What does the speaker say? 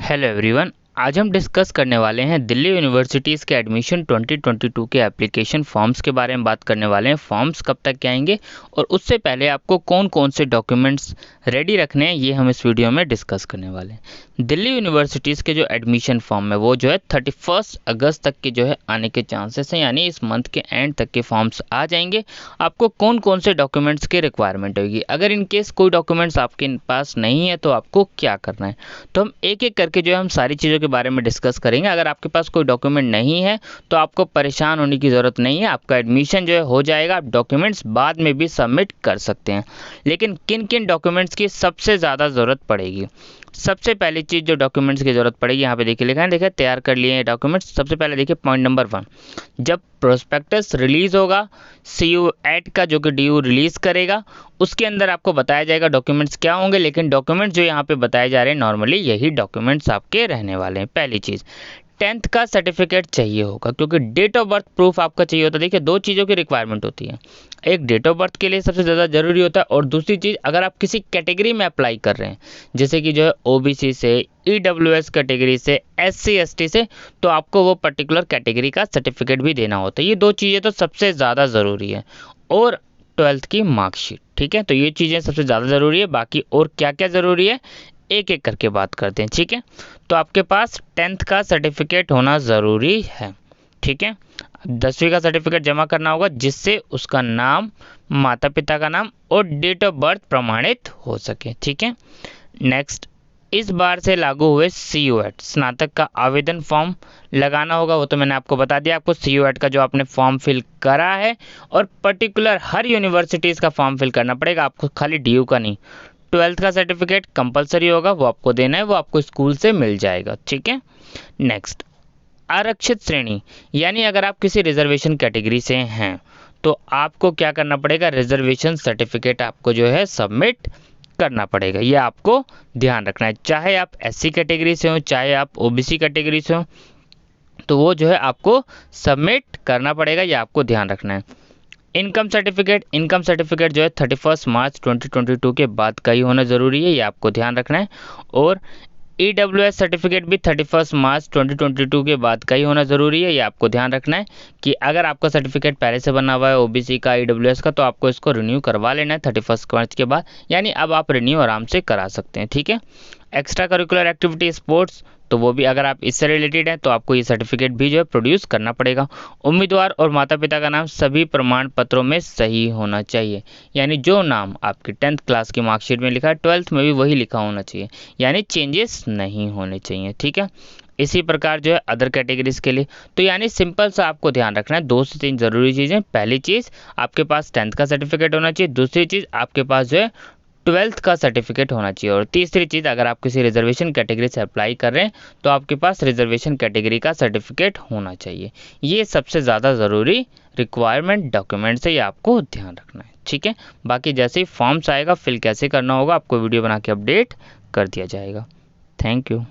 Hello everyone. आज हम discuss करने वाले हैं दिल्ली यूनिवर्सिटीज़ के एडमिशन 2022 के एप्लीकेशन फॉर्म्स के बारे में बात करने वाले हैं। फॉर्म्स कब तक के आएंगे और उससे पहले आपको कौन कौन से डॉक्यूमेंट्स रेडी रखने हैं, ये हम इस वीडियो में डिस्कस करने वाले हैं। दिल्ली यूनिवर्सिटीज़ के जो एडमिशन फॉर्म है वो जो है 31 अगस्त तक के जो है आने के चांसेस हैं, यानी इस मंथ के एंड तक के फॉर्म्स आ जाएंगे। आपको कौन कौन से डॉक्यूमेंट्स की रिक्वायरमेंट होगी, अगर इन केस कोई डॉक्यूमेंट्स आपके पास नहीं है तो आपको क्या करना है, तो हम एक एक करके जो है हम सारी चीज़ों के बारे में डिस्कस करेंगे। अगर आपके पास कोई डॉक्यूमेंट नहीं है तो आपको परेशान होने की ज़रूरत नहीं है, आपका एडमिशन जो है हो जाएगा। आप डॉक्यूमेंट्स बाद में भी सबमिट कर सकते हैं, लेकिन किन किन डॉक्यूमेंट्स की सबसे ज़्यादा ज़रूरत पड़ेगी। सबसे पहली चीज़ जो डॉक्यूमेंट्स की ज़रूरत पड़ेगी, यहाँ पे देखिए लिखा है, देखिए तैयार कर लिए डॉक्यूमेंट्स। सबसे पहले देखिए पॉइंट नंबर 1, जब प्रोस्पेक्टस रिलीज़ होगा, CUET का जो कि DU रिलीज़ करेगा, उसके अंदर आपको बताया जाएगा डॉक्यूमेंट्स क्या होंगे। लेकिन डॉक्यूमेंट्स जो यहाँ पे बताए जा रहे हैं नॉर्मली यही डॉक्यूमेंट्स आपके रहने वाले हैं। पहली चीज़ 10th का सर्टिफिकेट चाहिए होगा, क्योंकि डेट ऑफ बर्थ प्रूफ आपका चाहिए होता है। देखिए दो चीज़ों की रिक्वायरमेंट होती है, एक डेट ऑफ बर्थ के लिए सबसे ज़्यादा ज़रूरी होता है, और दूसरी चीज़ अगर आप किसी कैटेगरी में अप्लाई कर रहे हैं, जैसे कि जो है OBC से, EWS कैटेगरी से, SC ST से, तो आपको वो पर्टिकुलर कैटेगरी का सर्टिफिकेट भी देना होता है। ये दो चीज़ें तो सबसे ज़्यादा ज़रूरी है, और 12th की मार्कशीट। ठीक है, तो ये चीज़ें सबसे ज़्यादा ज़रूरी है। बाकी और क्या क्या ज़रूरी है एक एक करके बात करते हैं। ठीक है, तो आपके पास 10th का सर्टिफिकेट होना ज़रूरी है। ठीक है, 10वीं का सर्टिफिकेट जमा करना होगा, जिससे उसका नाम, माता पिता का नाम और डेट ऑफ बर्थ प्रमाणित हो सके। ठीक है, नेक्स्ट, इस बार से लागू हुए CUET स्नातक का आवेदन फॉर्म लगाना होगा। वो तो मैंने आपको बता दिया, आपको CUET का जो आपने फॉर्म फिल करा है, और पर्टिकुलर हर यूनिवर्सिटीज़ का फॉर्म फिल करना पड़ेगा आपको, खाली DU का नहीं। 12th का सर्टिफिकेट कंपलसरी होगा, वो आपको देना है, वो आपको स्कूल से मिल जाएगा। ठीक है, नेक्स्ट, आरक्षित श्रेणी, यानी अगर आप किसी रिजर्वेशन कैटेगरी से हैं तो आपको क्या करना पड़ेगा, रिजर्वेशन सर्टिफिकेट आपको जो है सबमिट करना पड़ेगा। ये आपको ध्यान रखना है, चाहे आप SC कैटेगरी से हो, चाहे आप OBC कैटेगरी से हो, तो वो जो है आपको सबमिट करना पड़ेगा, ये आपको ध्यान रखना है। इनकम सर्टिफिकेट जो है 31 मार्च 2022 के बाद का ही होना ज़रूरी है, ये आपको ध्यान रखना है। और EWS सर्टिफिकेट भी 31 मार्च 2022 के बाद का ही होना ज़रूरी है, ये आपको ध्यान रखना है कि अगर आपका सर्टिफिकेट पहले से बना हुआ है OBC का, EWS का, तो आपको इसको रिन्यू करवा लेना है 31 मार्च के बाद, यानी अब आप रिन्यू आराम से करा सकते हैं। ठीक है, एक्स्ट्रा करिकुलर एक्टिविटी स्पोर्ट्स, तो वो भी अगर आप इससे रिलेटेड हैं तो आपको ये सर्टिफिकेट भी जो है प्रोड्यूस करना पड़ेगा। उम्मीदवार और माता पिता का नाम सभी प्रमाण पत्रों में सही होना चाहिए, यानी जो नाम आपकी 10th क्लास की मार्कशीट में लिखा है 12th में भी वही लिखा होना चाहिए, यानी चेंजेस नहीं होने चाहिए। ठीक है, इसी प्रकार जो है अदर कैटेगरीज के लिए, तो यानी सिंपल सा आपको ध्यान रखना है 2 से 3 ज़रूरी चीज़ें। पहली चीज़ आपके पास 10th का सर्टिफिकेट होना चाहिए, दूसरी चीज़ आपके पास जो है 12th का सर्टिफिकेट होना चाहिए, और तीसरी चीज़ अगर आप किसी रिजर्वेशन कैटेगरी से अप्लाई कर रहे हैं तो आपके पास रिजर्वेशन कैटेगरी का सर्टिफिकेट होना चाहिए। ये सबसे ज़्यादा ज़रूरी रिक्वायरमेंट डॉक्यूमेंट है, ये आपको ध्यान रखना है। ठीक है, बाकी जैसे ही फॉर्म्स आएगा फिल कैसे करना होगा आपको वीडियो बना के अपडेट कर दिया जाएगा। Thank you.